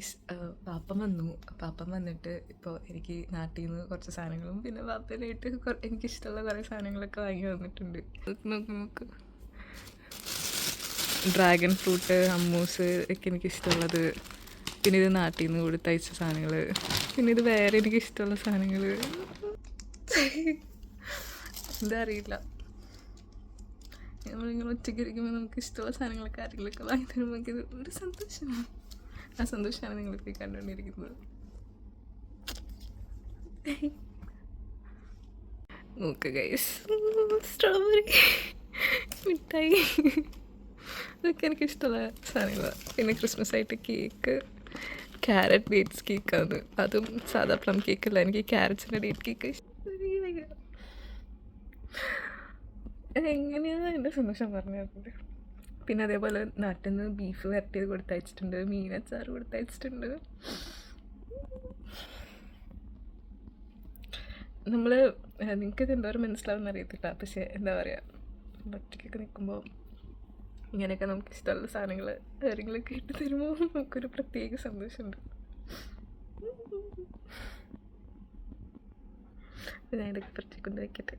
Guys, പാപ്പൻ വന്നു. പാപ്പൻ വന്നിട്ട് ഇപ്പോൾ എനിക്ക് നാട്ടിൽ നിന്ന് കുറച്ച് സാധനങ്ങളും പിന്നെ പാപ്പനായിട്ട് എനിക്കിഷ്ടമുള്ള കുറേ സാധനങ്ങളൊക്കെ വാങ്ങി വന്നിട്ടുണ്ട്. നോക്ക് ഡ്രാഗൺ ഫ്രൂട്ട്, ഹമ്മൂസ് ഒക്കെ എനിക്കിഷ്ടമുള്ളത്. പിന്നെ ഇത് നാട്ടിൽ നിന്ന് കൊടുത്തയച്ച സാധനങ്ങൾ. പിന്നെ ഇത് വേറെ എനിക്കിഷ്ടമുള്ള സാധനങ്ങൾ. എന്താ അറിയില്ല, നമ്മളിങ്ങനെ ഒറ്റയ്ക്ക് ഇരിക്കുമ്പോൾ നമുക്ക് ഇഷ്ടമുള്ള സാധനങ്ങളൊക്കെ ആരെങ്കിലുമൊക്കെ വാങ്ങി തരുമ്പോൾ നമുക്കിത് ഒരു സന്തോഷമാണ്. ആ സന്തോഷമാണ് നിങ്ങളിപ്പോൾ കണ്ടുകൊണ്ടിരിക്കുന്നത്. നോക്ക് ഗൈസ്, സ്ട്രോബെറി മിഠായി, ഇതൊക്കെ എനിക്കിഷ്ടമുള്ള സാധനങ്ങളാണ്. പിന്നെ ക്രിസ്മസ് ആയിട്ട് കേക്ക്, ക്യാരറ്റ് ഡേറ്റ്സ് കേക്കാണ്. അതും സാധാ പ്ലം കേക്കല്ല, എനിക്ക് ക്യാരറ്റ്സിൻ്റെ ഡേറ്റ് കേക്ക് ഇഷ്ടം. എങ്ങനെയാണ് എൻ്റെ സന്തോഷം പറഞ്ഞു തരുന്നത്. പിന്നെ അതേപോലെ നാട്ടിൽ നിന്ന് ബീഫ് വരട്ടിയത് കൊടുത്തയച്ചിട്ടുണ്ട്, മീനച്ചാർ കൊടുത്തയച്ചിട്ടുണ്ട്. നമ്മൾ നിങ്ങൾക്കിത് എന്തോരം മനസ്സിലാവുമെന്ന് അറിയത്തില്ല, പക്ഷേ എന്താ പറയുക, ഒറ്റയ്ക്കൊക്കെ നിൽക്കുമ്പോൾ ഇങ്ങനെയൊക്കെ നമുക്ക് ഇഷ്ടമുള്ള സാധനങ്ങൾ ആരെങ്കിലുമൊക്കെ ഇട്ട് തരുമ്പോൾ നമുക്കൊരു പ്രത്യേക സന്തോഷമുണ്ട്. ഞാൻ ഇതൊക്കെ പറിച്ചുകൊണ്ട് വയ്ക്കട്ടെ.